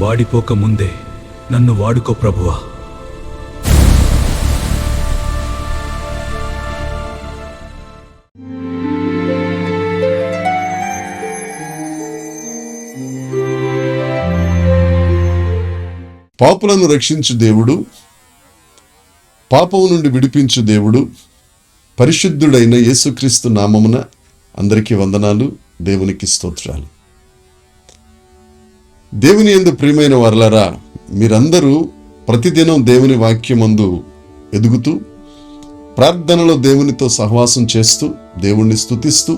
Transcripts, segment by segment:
వాడిపోక ముందే నన్ను వాడుకో ప్రభువా. పాపులను రక్షించు దేవుడు, పాపము నుండి విడిపించు దేవుడు, పరిశుద్ధుడైన యేసుక్రీస్తు నామమున అందరికీ వందనాలు, దేవునికి స్తోత్రాలు. దేవుని యందు ప్రియమైన వారలారా, మీరందరూ ప్రతిదినం దేవుని వాక్యమందు ఎదుగుతూ, ప్రార్థనలో దేవునితో సహవాసం చేస్తూ, దేవుణ్ణి స్తుతిస్తూ,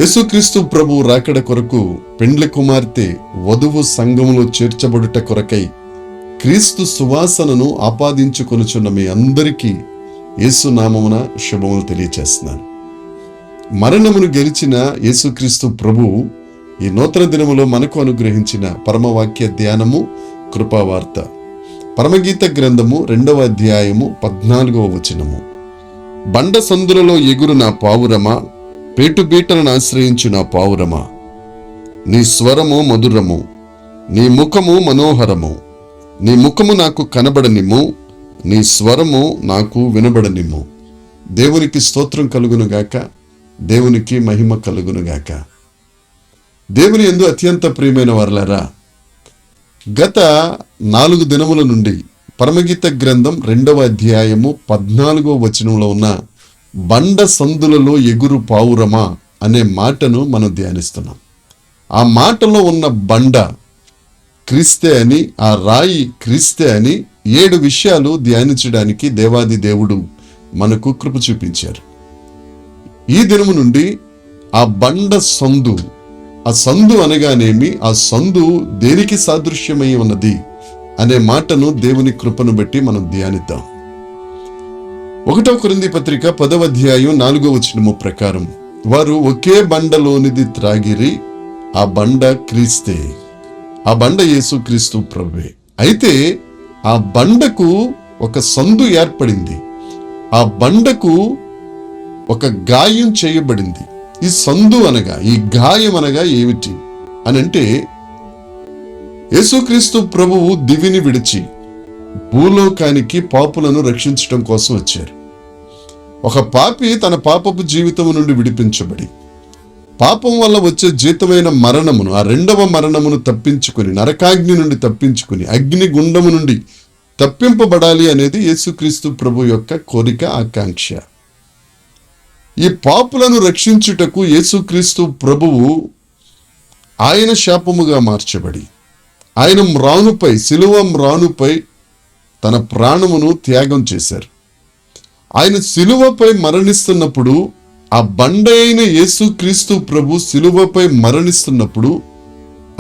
యేసుక్రీస్తు ప్రభువు రాకడ కొరకు పెండ్లి కుమార్తె వధువు సంఘములో చేర్చబడుట కొరకై క్రీస్తు సువాసనను ఆపాదించుకొనుచున్న మీ అందరికీ యేసు నామమున శుభములు తెలియచేస్తున్నాను. మరణమును గెలిచిన యేసుక్రీస్తు ప్రభువు ఈ నూతన దినములో మనకు అనుగ్రహించిన పరమవాక్య ధ్యానము, కృపావార్త. పరమగీత గ్రంథము 2వ అధ్యాయము 14వ వచనము. బండ సందులలో ఎగురు నా పావురమా, పేటుబీటలను ఆశ్రయించు నా పావురమా, నీ స్వరము మధురము, నీ ముఖము మనోహరము, నీ ముఖము నాకు కనబడనిమ్ము, నీ స్వరము నాకు వినబడనిమ్ము. దేవునికి స్తోత్రం కలుగునుగాక, దేవునికి మహిమ కలుగునుగాక. దేవుని యందు అత్యంత ప్రియమైన వారలారా, గత 4 దినముల నుండి పరమగీత గ్రంథం 2వ అధ్యాయము 14వ వచనంలో ఉన్న బండ సందులలో ఎగురు పావురమా అనే మాటను మనం ధ్యానిస్తున్నాం. ఆ మాటలో ఉన్న బండ క్రీస్తే అని, ఆ రాయి క్రీస్తే అని 7 విషయాలు ధ్యానించడానికి దేవాది దేవుడు మనకు కృప చూపించారు. ఈ దినము నుండి ఆ బండ సందు, ఆ సందు అనగానేమి, ఆ సందు దేనికి సాదృశ్యమై ఉన్నది అనే మాటను దేవుని కృపను బట్టి మనం ధ్యానిద్దాం. 1వ కొరింథీ పత్రిక 10వ అధ్యాయం 4వ వచనము ప్రకారం, వారు ఒకే బండలోనిది త్రాగిరి, ఆ బండ క్రీస్తే, ఆ బండ యేసుక్రీస్తు ప్రభువే. అయితే ఆ బండకు ఒక సందు ఏర్పడింది, ఆ బండకు ఒక గాయం చేయబడింది. ఈ సందు అనగా, ఈ గాయం అనగా ఏమిటి అనంటే, యేసుక్రీస్తు ప్రభువు దివిని విడిచి భూలోకానికి పాపులను రక్షించడం కోసం వచ్చారు. ఒక పాపి తన పాపపు జీవితం నుండి విడిపించబడి, పాపం వల్ల వచ్చే జీతమైన మరణమును, ఆ 2వ మరణమును తప్పించుకుని, నరకాగ్ని నుండి తప్పించుకుని, అగ్ని గుండము నుండి తప్పింపబడాలి అనేది యేసుక్రీస్తు ప్రభు యొక్క కోరిక, ఆకాంక్ష. ఈ పాపులను రక్షించుటకు యేసుక్రీస్తు ప్రభువు ఆయన శాపముగా మార్చబడి, ఆయన మ్రానుపై, శిలువ మ్రానుపై తన ప్రాణమును త్యాగం చేశారు. ఆయన శిలువపై మరణిస్తున్నప్పుడు, ఆ బండ అయిన యేసుక్రీస్తు ప్రభు శిలువపై మరణిస్తున్నప్పుడు,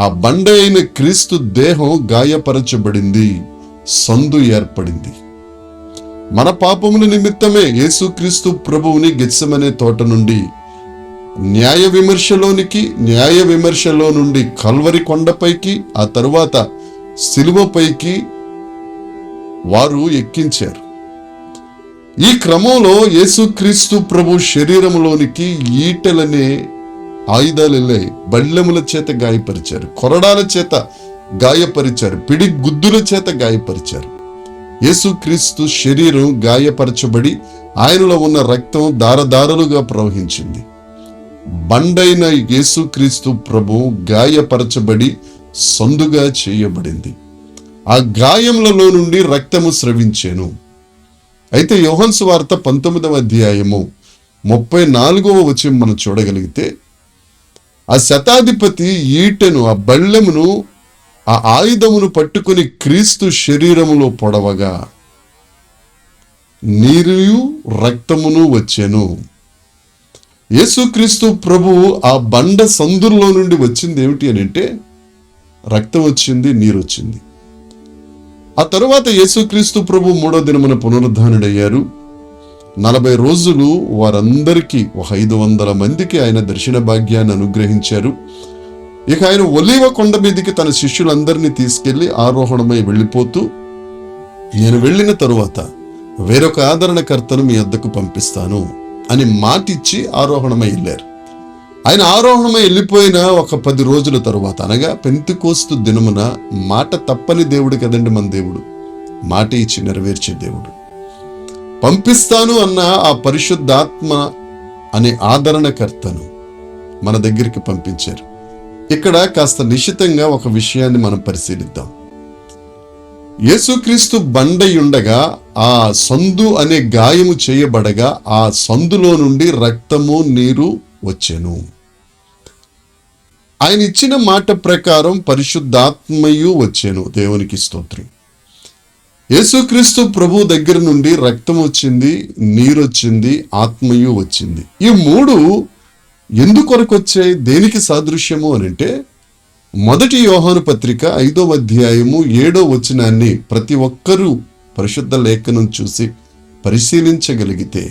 ఆ బండ అయిన క్రీస్తు దేహం గాయపరచబడింది, సందు ఏర్పడింది. మన పాపముల నిమిత్తమే యేసుక్రీస్తు ప్రభువుని గెత్సెమనే తోట నుండి న్యాయ విమర్శలో నుండి కల్వరి కొండపైకి, ఆ తరువాత శిలువపైకి వారు ఎక్కించారు. ఈ క్రమంలో యేసుక్రీస్తు ప్రభు శరీరములోనికి ఈటెలనే ఆయుధాలే బళ్ళెముల చేత గాయపరిచారు, కొరడాల చేత గాయపరిచారు, పిడి గుద్దుల చేత గాయపరిచారు. యేసుక్రీస్తు శరీరం గాయపరచబడి ఆయనలో ఉన్న రక్తం దారదారులుగా ప్రవహించింది. బండైన యేసుక్రీస్తు ప్రభు గాయపరచబడి సందుగా చేయబడింది. ఆ గాయములలో నుండి రక్తము స్రవించెను. అయితే యోహాను సువార్త 19వ అధ్యాయము 34వ వచనం మనం చూడగలిగితే, ఆ శతాధిపతి ఈటెను, ఆ బళ్ళెమును, ఆ ఆయుధమును పట్టుకుని క్రీస్తు శరీరములో పొడవగా నీరు రక్తమును వచ్చెను. యేసుక్రీస్తు ప్రభువు ఆ బండ సందుల్లో నుండి వచ్చింది ఏమిటి అని అంటే, రక్తం వచ్చింది, నీరు వచ్చింది. ఆ తరువాత యేసుక్రీస్తు ప్రభు 3వ దినమున పునరుద్ధానుడయ్యారు. 40 రోజులు వారందరికీ 500 మందికి ఆయన దర్శన భాగ్యాన్ని అనుగ్రహించారు. ఇక ఆయన ఒలీవ కొండ మీదికి తన శిష్యులందరినీ తీసుకెళ్లి ఆరోహణమై వెళ్ళిపోతూ, నేను వెళ్ళిన తరువాత వేరొక ఆదరణకర్తను మీ వద్దకు పంపిస్తాను అని మాటిచ్చి ఆరోహణమై వెళ్ళారు. ఆయన ఆరోహణమై వెళ్ళిపోయిన ఒక 10 రోజుల తరువాత, అనగా పెంతెకోస్తు దినమున, మాట తప్పని దేవుడు కదండి మన దేవుడు, మాట ఇచ్చి నెరవేర్చే దేవుడు. పంపిస్తాను అన్న ఆ పరిశుద్ధాత్మ అనే ఆదరణకర్తను మన దగ్గరికి పంపించారు. ఇక్కడ కాస్త నిశితంగా ఒక విషయాన్ని మనం పరిశీలిద్దాం. యేసుక్రీస్తు బండయుండగా ఆ సందు అనే గాయము చేయబడగా ఆ సందులో నుండి రక్తము నీరు వచ్చెను. ఆయన ఇచ్చిన మాట ప్రకారం పరిశుద్ధాత్మయు వచ్చెను. దేవునికి స్తోత్రం. యేసుక్రీస్తు ప్రభు దగ్గర నుండి రక్తం వచ్చింది, నీరు వచ్చింది, ఆత్మయు వచ్చింది. ఈ 3 ఎందుకొరకు వచ్చాయి, దేనికి సాదృశ్యము అని అంటే, మొదటి యోహాను పత్రిక 5వ అధ్యాయము 7వ వచనాన్ని ప్రతి ఒక్కరూ పరిశుద్ధ లేఖనం చూసి పరిశీలించగలిగితే,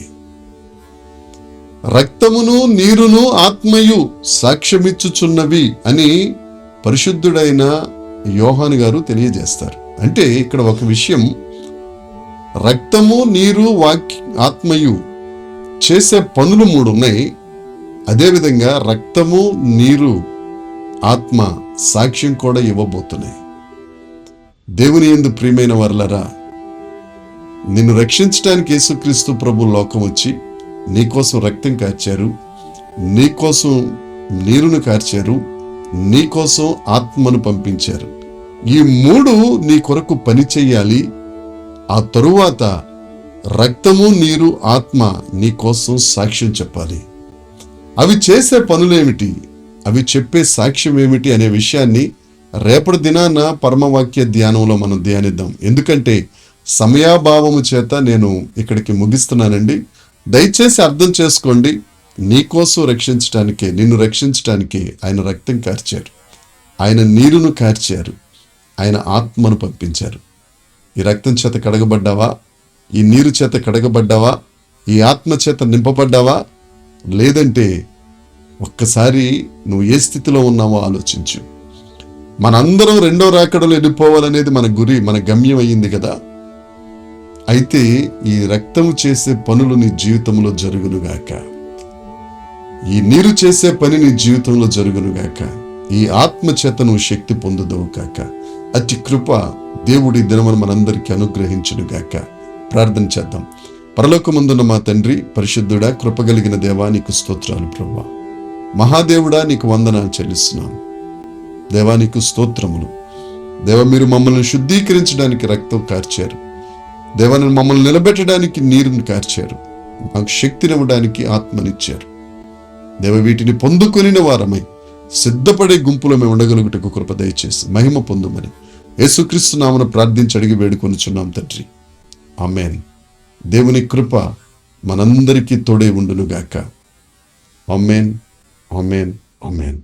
రక్తమును నీరును ఆత్మయు సాక్ష్యమిచ్చుచున్నవి అని పరిశుద్ధుడైన యోహాను గారు తెలియజేస్తారు. అంటే ఇక్కడ ఒక విషయం, రక్తము నీరు ఆత్మయు చేసే పనులు 3 ఉన్నాయి. అదేవిధంగా రక్తము నీరు ఆత్మ సాక్ష్యం కూడా ఇవ్వబోతున్నాయి. దేవుని యందు ప్రియమైన వారలారా, నిన్ను రక్షించడానికి యేసుక్రీస్తు ప్రభు లోకం వచ్చి నీకోసం రక్తం కార్చారు, నీకోసం నీరును కార్చారు, నీకోసం ఆత్మను పంపించారు. ఈ 3 నీ కొరకు పని చెయ్యాలి. ఆ తరువాత రక్తము నీరు ఆత్మ నీ కోసం సాక్ష్యం చెప్పాలి. అవి చేసే పనులేమిటి, అవి చెప్పే సాక్ష్యం ఏమిటి అనే విషయాన్ని రేపటి దినాన పరమవాక్య ధ్యానంలో మనం ధ్యానిద్దాం. ఎందుకంటే సమయాభావము చేత నేను ఇక్కడికి ముగిస్తున్నానండి. దయచేసి అర్థం చేసుకోండి. నీకోసం రక్షించడానికే, నిన్ను రక్షించడానికే ఆయన రక్తం కార్చారు, ఆయన నీరును కార్చారు, ఆయన ఆత్మను పంపించారు. ఈ రక్తం చేత కడగబడ్డావా? ఈ నీరు చేత కడగబడ్డావా? ఈ ఆత్మ చేత నింపబడ్డావా? లేదంటే ఒక్కసారి నువ్వు ఏ స్థితిలో ఉన్నావో ఆలోచించు. మనందరం 2వ రాకడలో వెళ్ళిపోవాలనేది మన గురి, మన గమ్యం అయ్యింది కదా. అయితే ఈ రక్తము చేసే పనులు నీ జీవితంలో జరుగునుగాక, ఈ నీరు చేసే పని నీ జీవితంలో జరుగునుగాక, ఈ ఆత్మ చేత నువ్వు శక్తి పొందుదవు కాక. అతి కృప దేవుడి దినమును మనందరికీ అనుగ్రహించునుగాక. ప్రార్థన చేద్దాం. పరలోకమందున్న మా తండ్రి, పరిశుద్ధుడా, కృపగలిగిన దేవా, నీకు స్తోత్రాలు ప్రభువా. మహాదేవుడా, నీకు వందనాలు చెల్లిస్తున్నాను. దేవా, నీకు స్తోత్రములు. దేవ, మీరు మమ్మల్ని శుద్ధీకరించడానికి రక్తం కార్చారు. దేవా, మమ్మల్ని నిలబెట్టడానికి నీరుని కార్చారు, మాకు శక్తినివ్వడానికి ఆత్మనిచ్చారు. దేవ, వీటిని పొందుకొనిన వారమై సిద్ధపడే గుంపులో మేము ఉండగలుగుటకు కృప దయచేసి మహిమ పొందుమని యేసుక్రీస్తు నామమున ప్రార్థించి అడిగి వేడుకొనుచున్నాం తండ్రి. ఆమేన్. దేవుని కృప మనందరికీ తోడే ఉండునుగాక. ఆమేన్, ఆమేన్, ఆమేన్.